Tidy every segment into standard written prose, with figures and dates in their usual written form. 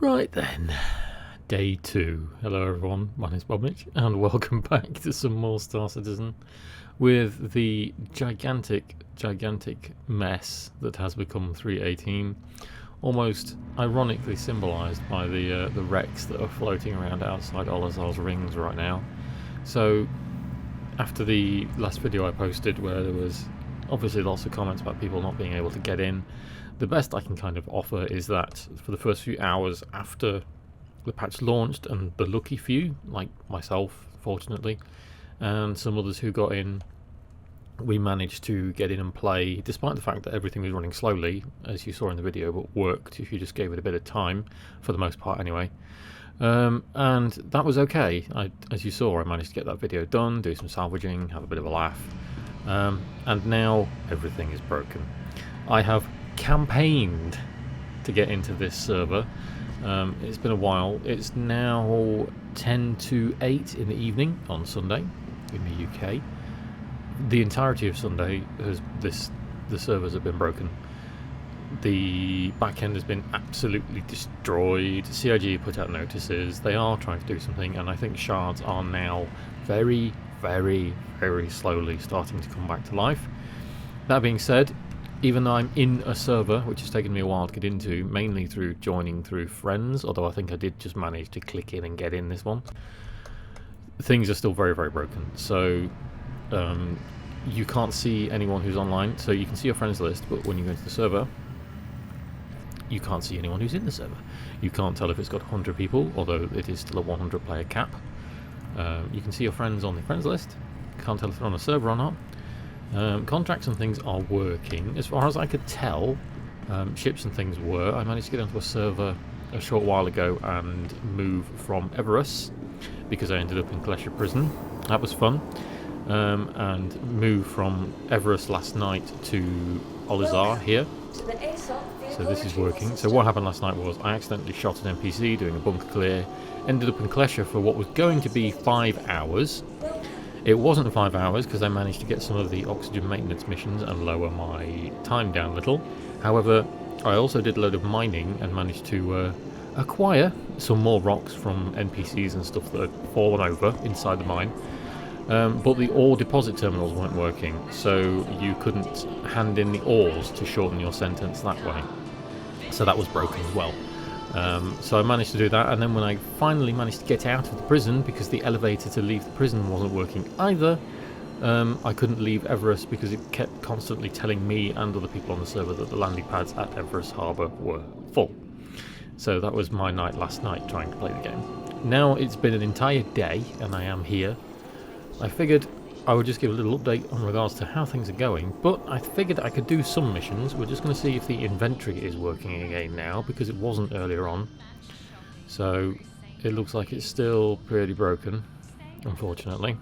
Right then, day 2. Hello everyone, my name's Bob Mitch, and welcome back to some more Star Citizen with the gigantic mess that has become 318, almost ironically symbolised by the wrecks that are floating around outside Olazar's rings right now. So, after the last video I posted where there was obviously lots of comments about people not being able to get in, the best I can kind of offer is that for the first few hours after the patch launched, and the lucky few, like myself fortunately, and some others who got in, we managed to get in and play despite the fact that everything was running slowly, as you saw in the video, but worked if you just gave it a bit of time, for the most part anyway. And that was okay. As you saw, I managed to get that video done, do some salvaging, have a bit of a laugh, and now everything is broken. I have campaigned to get into this server. It's been a while. It's now 10 to 8 in the evening on Sunday in the UK. The entirety of Sunday the servers have been broken. The back end has been absolutely destroyed. CIG put out notices. They are trying to do something, and I think shards are now very, very, very slowly starting to come back to life. That being said, even though I'm in a server, which has taken me a while to get into, mainly through joining through friends, although I think I did just manage to click in and get in this one, things are still very, very broken. So you can't see anyone who's online, so you can see your friends list, but when you go to the server, you can't see anyone who's in the server. You can't tell if it's got 100 people, although it is still a 100 player cap. You can see your friends on the friends list. Can't tell if they're on a server or not. Contracts and things are working. As far as I could tell, ships and things were. I managed to get onto a server a short while ago and move from Everus, because I ended up in Klesha Prison. That was fun. And move from Everus last night to Olazar here. So this is working. So what happened last night was I accidentally shot an NPC doing a bunker clear. Ended up in Klesha for what was going to be 5 hours. It wasn't 5 hours because I managed to get some of the oxygen maintenance missions and lower my time down a little. However, I also did a load of mining and managed to acquire some more rocks from NPCs and stuff that had fallen over inside the mine. But the ore deposit terminals weren't working, so you couldn't hand in the ores to shorten your sentence that way. So that was broken as well. So I managed to do that, and then when I finally managed to get out of the prison, because the elevator to leave the prison wasn't working either, I couldn't leave Everus because it kept constantly telling me and other people on the server that the landing pads at Everus Harbour were full. So that was my night last night trying to play the game. Now it's been an entire day and I am here. I figured I would just give a little update on regards to how things are going, but I figured I could do some missions. We're just going to see if the inventory is working again now, because it wasn't earlier on. So it looks like it's still pretty broken, unfortunately.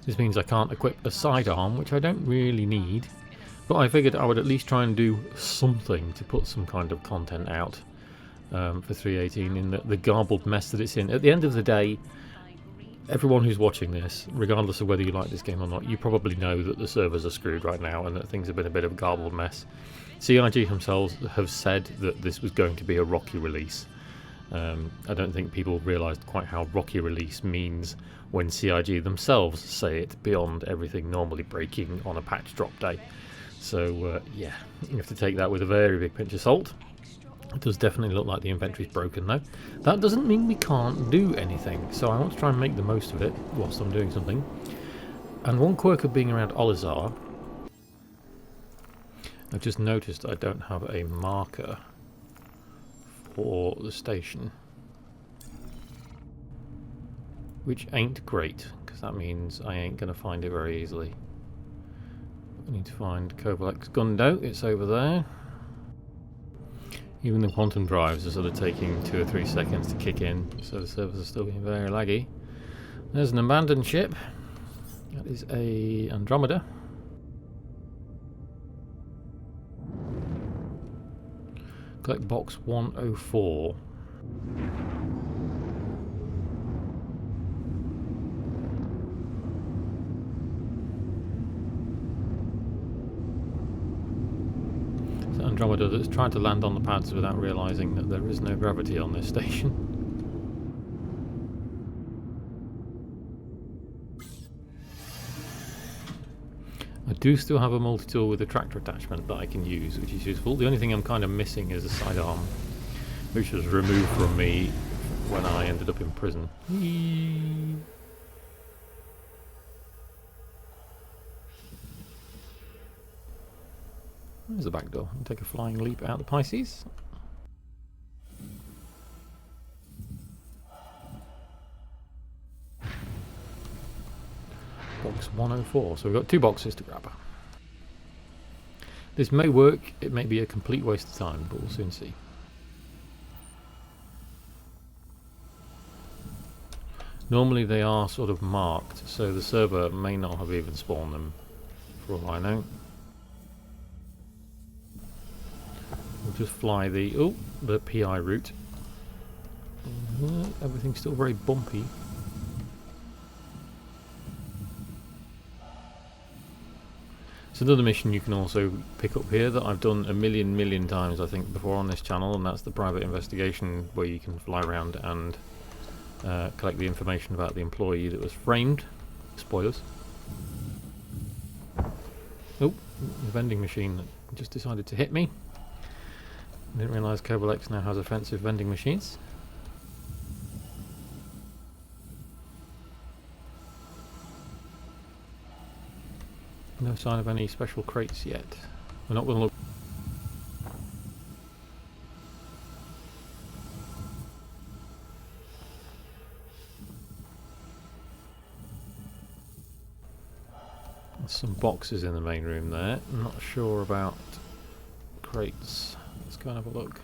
This means I can't equip a sidearm, which I don't really need, but I figured I would at least try and do something to put some kind of content out for 318 in the garbled mess that it's in. At the end of the day, everyone who's watching this, regardless of whether you like this game or not, you probably know that the servers are screwed right now and that things have been a bit of a garbled mess. CIG themselves have said that this was going to be a rocky release. I don't think people realised quite how rocky release means when CIG themselves say it beyond everything normally breaking on a patch drop day. So yeah, you have to take that with a very big pinch of salt. It does definitely look like the inventory's broken though. That doesn't mean we can't do anything, so I want to try and make the most of it whilst I'm doing something. And one quirk of being around Olazar, I've just noticed I don't have a marker for the station, which ain't great, because that means I ain't going to find it very easily. I need to find Kovalex Gundo, it's over there. Even the quantum drives are sort of taking 2 or 3 seconds to kick in, so the servers are still being very laggy. There's an abandoned ship. That is a Andromeda. Collect box 104. Andromeda that's tried to land on the pads without realising that there is no gravity on this station. I do still have a multi-tool with a tractor attachment that I can use, which is useful. The only thing I'm kind of missing is a sidearm, which was removed from me when I ended up in prison. Whee! There's the back door. I'll take a flying leap out the Pisces. Box 104. So we've got 2 boxes to grab. This may work. It may be a complete waste of time, but we'll soon see. Normally they are sort of marked, so the server may not have even spawned them, for all I know. We'll just fly the PI route. Everything's still very bumpy. It's another mission you can also pick up here that I've done a million times, I think, before on this channel, and that's the private investigation where you can fly around and collect the information about the employee that was framed. Spoilers. Oh, the vending machine just decided to hit me. I didn't realise Kerbal X now has offensive vending machines. No sign of any special crates yet. We're not going to look. There's some boxes in the main room there. I'm not sure about crates. Let's go and have a look.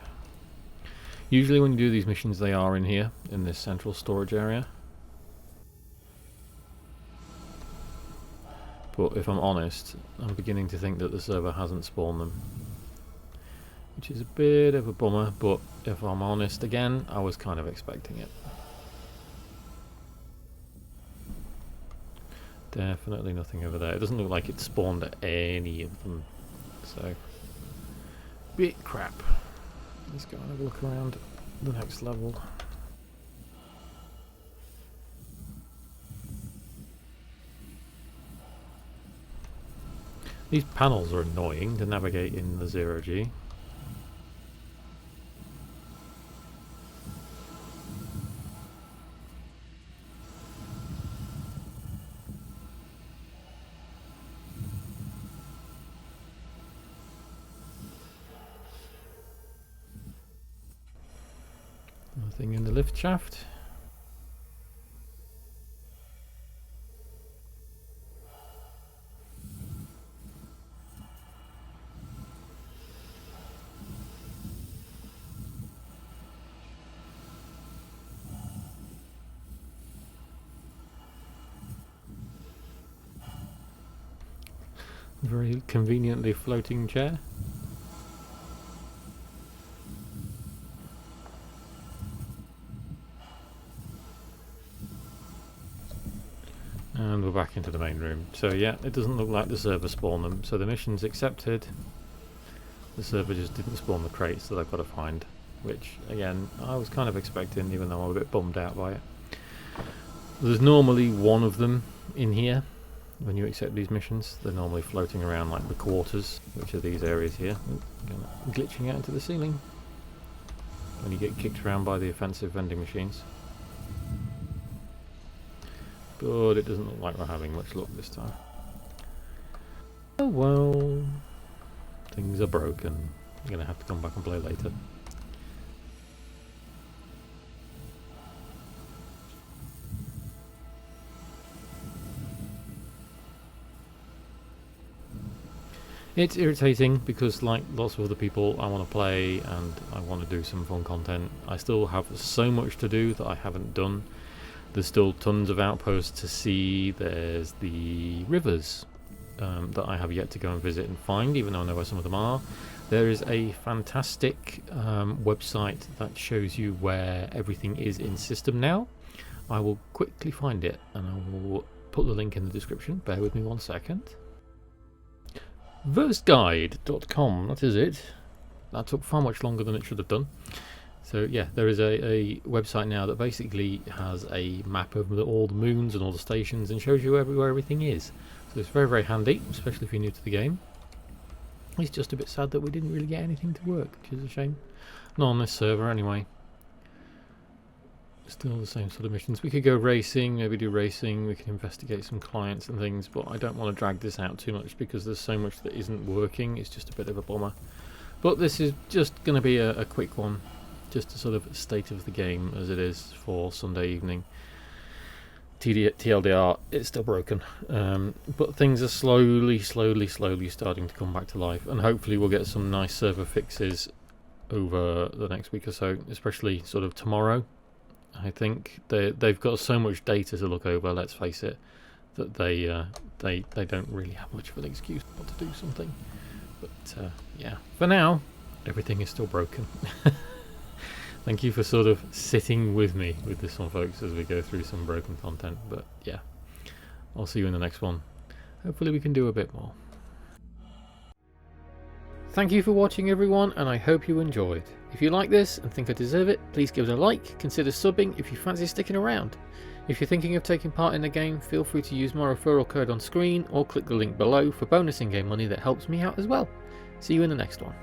Usually when you do these missions they are in here, in this central storage area. But if I'm honest, I'm beginning to think that the server hasn't spawned them. Which is a bit of a bummer, but if I'm honest again, I was kind of expecting it. Definitely nothing over there. It doesn't look like it spawned at any of them. So, bit crap. Let's go and have a look around the next level. These panels are annoying to navigate in the 0G. Nothing in the lift shaft. Very conveniently floating chair. And we're back into the main room. So yeah, it doesn't look like the server spawned them. So the mission's accepted. The server just didn't spawn the crates that I've got to find. Which, again, I was kind of expecting, even though I'm a bit bummed out by it. There's normally one of them in here. When you accept these missions, they're normally floating around like the quarters, which are these areas here. Glitching out into the ceiling when you get kicked around by the offensive vending machines. But it doesn't look like we're having much luck this time. Oh well, things are broken. I'm going to have to come back and play later. It's irritating because, like lots of other people, I want to play and I want to do some fun content. I still have so much to do that I haven't done. There's still tons of outposts to see. There's the rivers that I have yet to go and visit and find, even though I know where some of them are. There is a fantastic website that shows you where everything is in system now. I will quickly find it and I will put the link in the description. Bear with me 1 second. Verseguide.com, that is it. that took far much longer than it should have done. So yeah, there is a website now that basically has a map of all the moons and all the stations and shows you where everything is. So it's very, very handy, especially if you're new to the game. It's just a bit sad that we didn't really get anything to work, which is a shame. Not on this server anyway. Still the same sort of missions. We could go racing, maybe do racing, we could investigate some clients and things, but I don't want to drag this out too much because there's so much that isn't working. It's just a bit of a bummer. But this is just going to be a quick one. Just a sort of state of the game as it is for Sunday evening. TLDR, it's still broken, but things are slowly starting to come back to life, and hopefully we'll get some nice server fixes over the next week or so, especially sort of tomorrow. I think they've got so much data to look over, let's face it, that they don't really have much of an excuse not to do something. But yeah, for now, everything is still broken. Thank you for sort of sitting with me with this one, folks, as we go through some broken content. But yeah, I'll see you in the next one. Hopefully we can do a bit more. Thank you for watching, everyone, and I hope you enjoyed. If you like this and think I deserve it, please give it a like, consider subbing if you fancy sticking around. If you're thinking of taking part in the game, feel free to use my referral code on screen or click the link below for bonus in-game money that helps me out as well. See you in the next one.